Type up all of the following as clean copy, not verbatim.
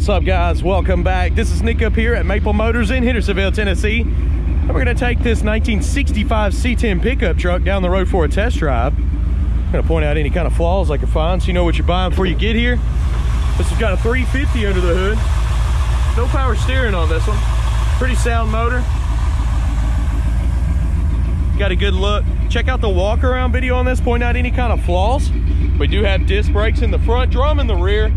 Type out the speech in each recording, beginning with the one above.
What's up, guys? Welcome back. This is Nick up here at Maple Motors in Hendersonville, Tennessee. And we're going to take this 1965 C-10 pickup truck down the road for a test drive. I'm going to point out any kind of flaws I can find so you know what you're buying before you get here. This has got a 350 under the hood. No power steering on this one. Pretty sound motor. Got a good look. Check out the walk around video on this, point out any kind of flaws. We do have disc brakes in the front, drum in the rear.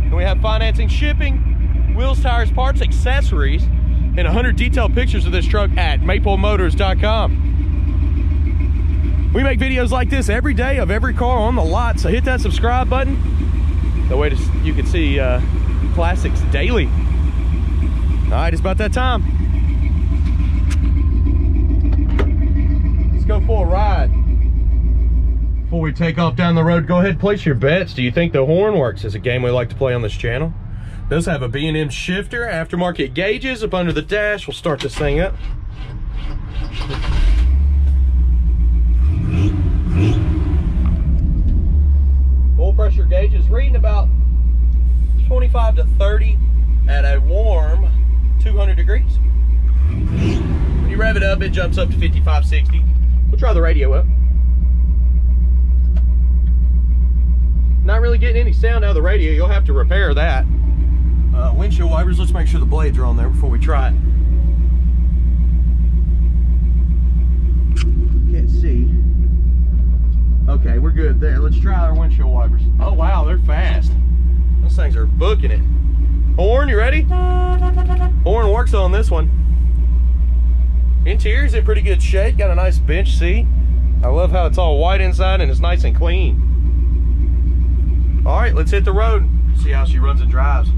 And we have financing, shipping, wheels, tires, parts, accessories, and 100 detailed pictures of this truck at maplemotors.com. We make videos like this every day of every car on the lot, so hit that subscribe button. That way you can see classics daily. All right, it's about that time. Let's go for a ride. Before we take off down the road, go ahead and place your bets. Do you think the horn works? It's a game we like to play on this channel. It does have a B&M shifter, aftermarket gauges up under the dash. We'll start this thing up. Oil pressure gauge is reading about 25 to 30 at a warm 200 degrees. When you rev it up, it jumps up to 55, 60. We'll try the radio up. Not really getting any sound out of the radio. You'll have to repair that. Windshield wipers, let's make sure the blades are on there before we try it. Can't see. Okay, we're good there. Let's try our windshield wipers. Oh wow, they're fast. Those things are booking it. Horn, you ready? Horn works on this one. Interior's in pretty good shape. Got a nice bench seat. I love how it's all white inside and it's nice and clean. All right, let's hit the road. See how she runs and drives.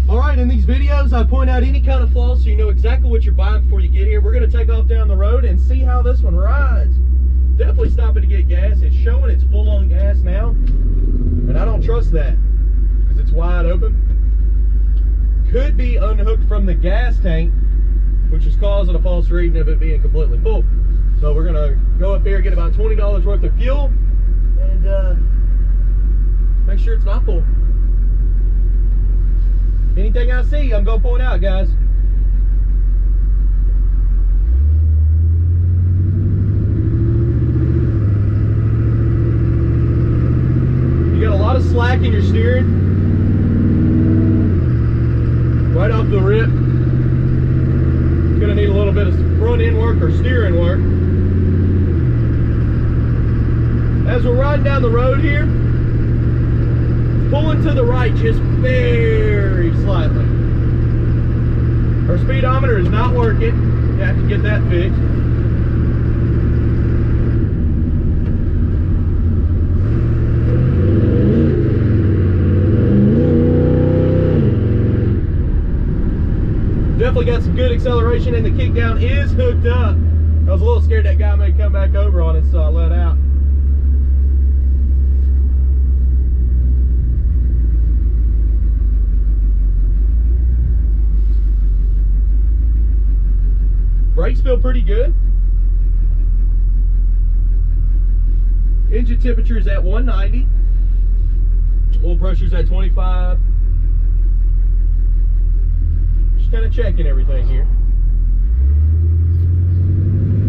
All right, in these videos, I point out any kind of flaws so you know exactly what you're buying before you get here. We're gonna take off down the road and see how this one rides. Definitely stopping to get gas. It's showing it's full on gas now, and I don't trust that because it's wide open. Could be unhooked from the gas tank, which is causing a false reading of it being completely full. So we're gonna go up here, get about $20 worth of fuel, and make sure it's not full. Anything I see, I'm gonna point out, guys. You got a lot of slack in your steering. Right off the rip. Gonna need a little bit of front end work or steering work. As we're riding down the road here, pulling to the right just very slightly. Our speedometer is not working. You have to get that fixed. Definitely got some good acceleration, and the kick down is hooked up. I was a little scared that guy may come back over on it, so I let out. Brakes feel pretty good. Engine temperature is at 190. Oil pressure is at 25. Just kind of checking everything here.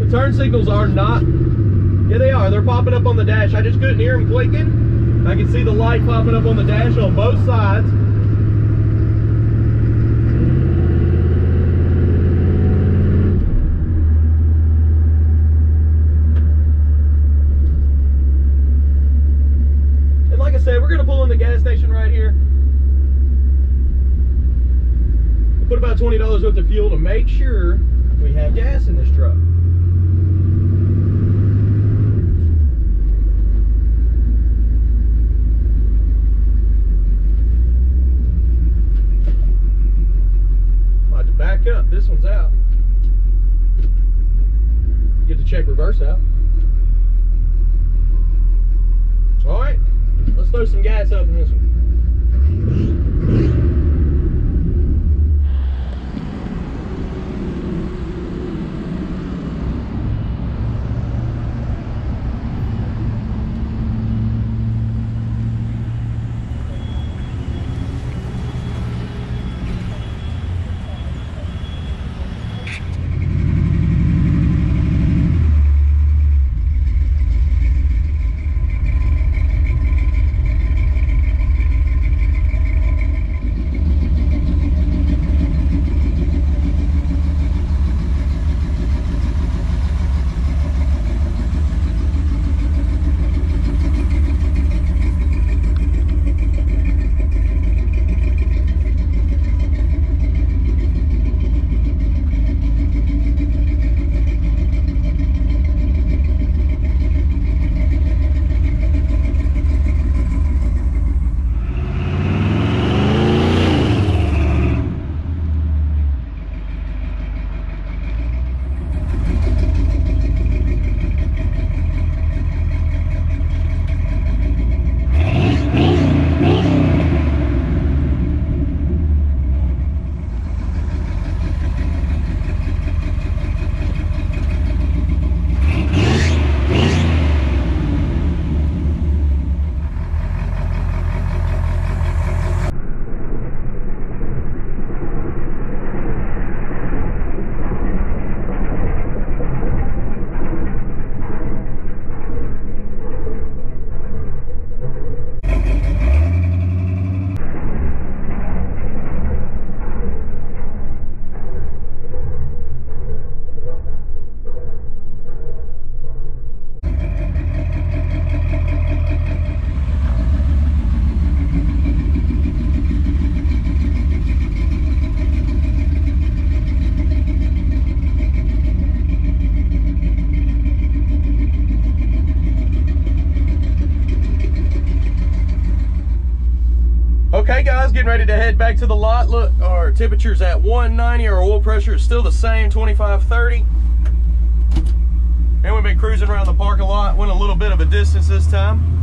The turn signals are not, yeah they are, they're popping up on the dash. I just couldn't hear them clicking. I can see the light popping up on the dash on both sides. We're going to pull in the gas station right here. Put about $20 worth of fuel to make sure we have gas in this truck. I'll have to back up. This one's out. Get to check reverse out. All right. Let's throw some gas up in this one. guys, getting ready to head back to the lot. Look, our temperature's at 190. Our oil pressure is still the same, 2530. And we've been cruising around the parking lot. Went a little bit of a distance this time.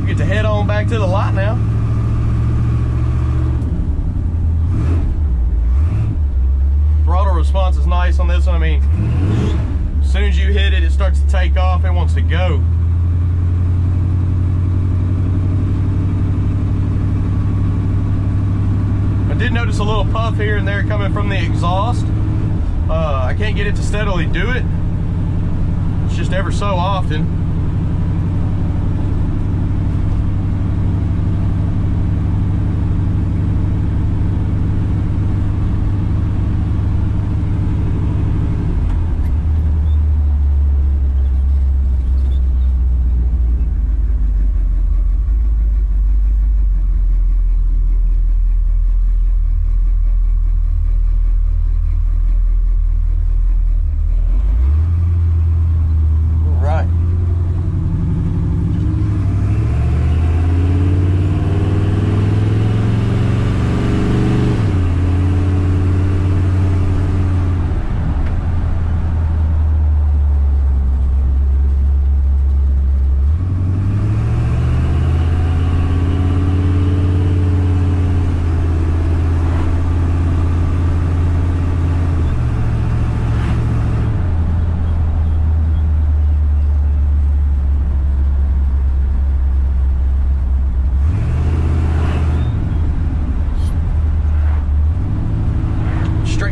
We get to head on back to the lot now. Throttle response is nice on this one. I mean, as soon as you hit it, it starts to take off. It wants to go. I did notice a little puff here and there coming from the exhaust. I can't get it to steadily do it. It's just ever so often.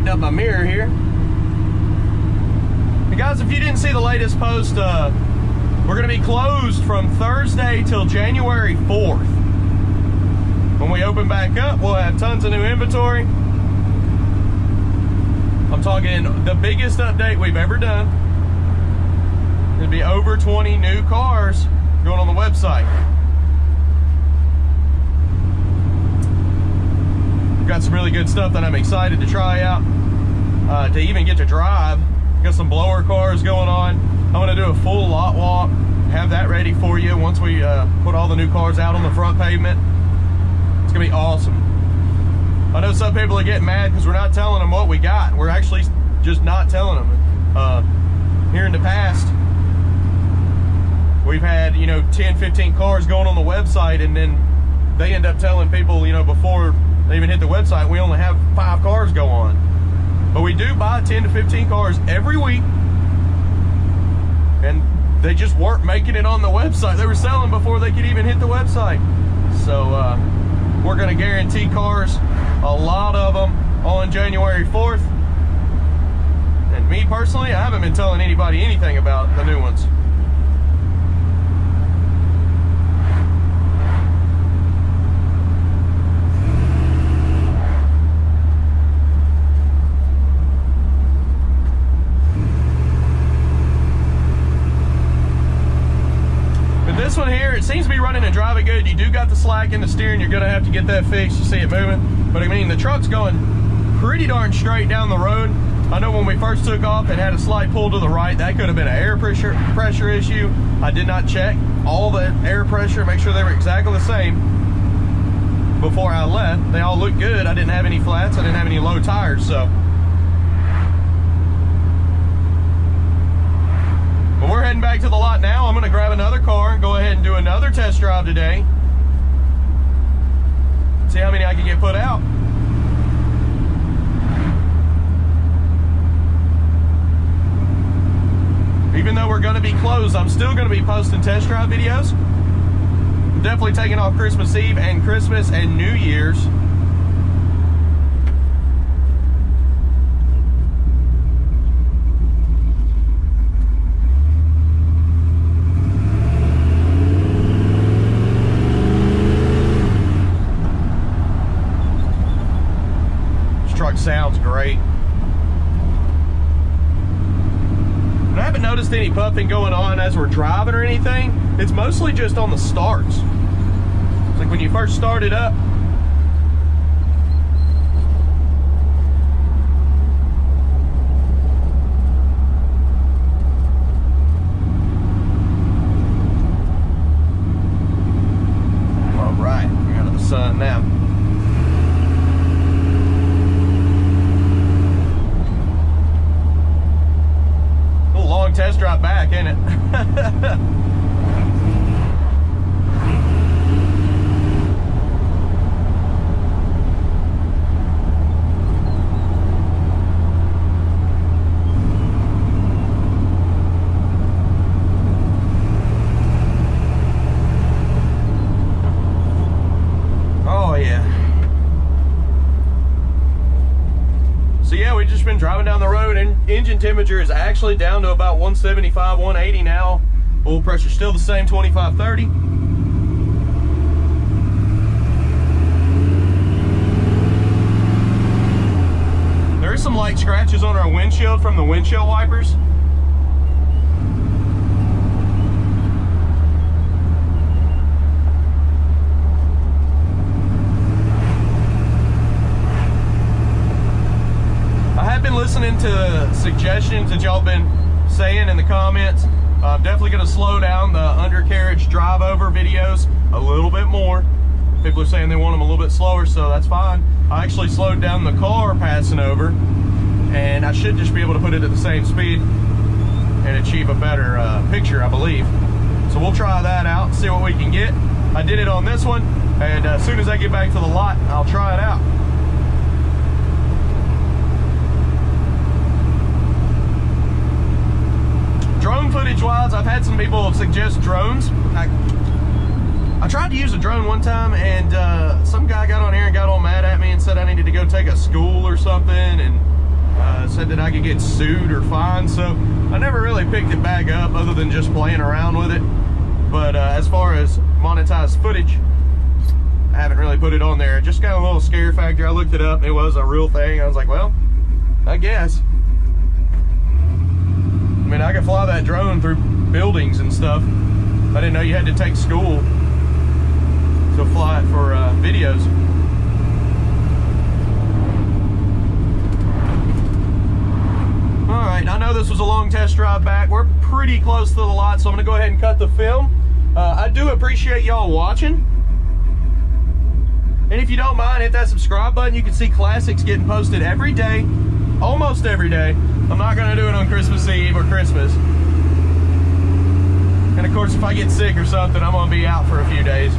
Up my mirror here. Hey guys, if you didn't see the latest post, we're going to be closed from Thursday till January 4th. When we open back up, we'll have tons of new inventory. I'm talking the biggest update we've ever done. There'll be over 20 new cars going on the website. Got some really good stuff that I'm excited to try out, to even get to drive. Got some blower cars going on. I'm going to do a full lot walk, have that ready for you once we put all the new cars out on the front pavement. It's going to be awesome. I know some people are getting mad because we're not telling them what we got. We're actually just not telling them. Here in the past, we've had, 10, 15 cars going on the website, and then they end up telling people, before they even hit the website, we only have 5 cars go on. But we do buy 10 to 15 cars every week, and they just weren't making it on the website. They were selling before they could even hit the website. So we're going to guarantee cars, a lot of them, on January 4th. And me personally, I haven't been telling anybody anything about the new ones. This one here, it seems to be running and driving good. You do got the slack in the steering. You're going to have to get that fixed to see it moving. But I mean, the truck's going pretty darn straight down the road. I know when we first took off, it had a slight pull to the right. That could have been an air pressure issue. I did not check all the air pressure, make sure they were exactly the same before I left. They all looked good. I didn't have any flats. I didn't have any low tires, so. But we're heading back to the lot now. I'm going to grab another car and go ahead and do another test drive today. See how many I can get put out. Even though we're going to be closed, I'm still going to be posting test drive videos. I'm definitely taking off Christmas Eve and Christmas and New Year's. Truck sounds great. And I haven't noticed any puffing going on as we're driving or anything. It's mostly just on the starts. It's like when you first start it up. And drive back, ain't it? Oh yeah. So yeah, we've just been driving down the road, and engine temperature is actually down to about 175, 180 now. Oil pressure still the same, 25, 30. There is some light scratches on our windshield from the windshield wipers. Listening to suggestions that y'all been saying in the comments. I'm definitely going to slow down the undercarriage drive over videos a little bit more. People are saying they want them a little bit slower, so that's fine. I actually slowed down the car passing over, and I should just be able to put it at the same speed and achieve a better picture, I believe. So we'll try that out and see what we can get. I did it on this one, and as soon as I get back to the lot, I'll try it out. Drone footage wise, I've had some people suggest drones. I tried to use a drone one time, and some guy got on here and got all mad at me and said I needed to go take a school or something, and said that I could get sued or fined. So I never really picked it back up other than just playing around with it. But as far as monetized footage, I haven't really put it on there. Just got a little scare factor. I looked it up, it was a real thing. I was like, well, I guess. I mean, I could fly that drone through buildings and stuff. I didn't know you had to take school to fly it for videos. All right, I know this was a long test drive back. We're pretty close to the lot, so I'm gonna go ahead and cut the film. I do appreciate y'all watching. And if you don't mind, hit that subscribe button. You can see classics getting posted every day, almost every day. I'm not gonna do it on Christmas Eve or Christmas. And of course, if I get sick or something, I'm gonna be out for a few days.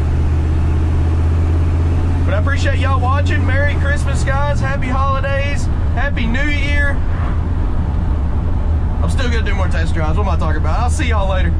But I appreciate y'all watching. Merry Christmas, guys. Happy holidays. Happy New Year. I'm still gonna do more test drives. What am I talking about? I'll see y'all later.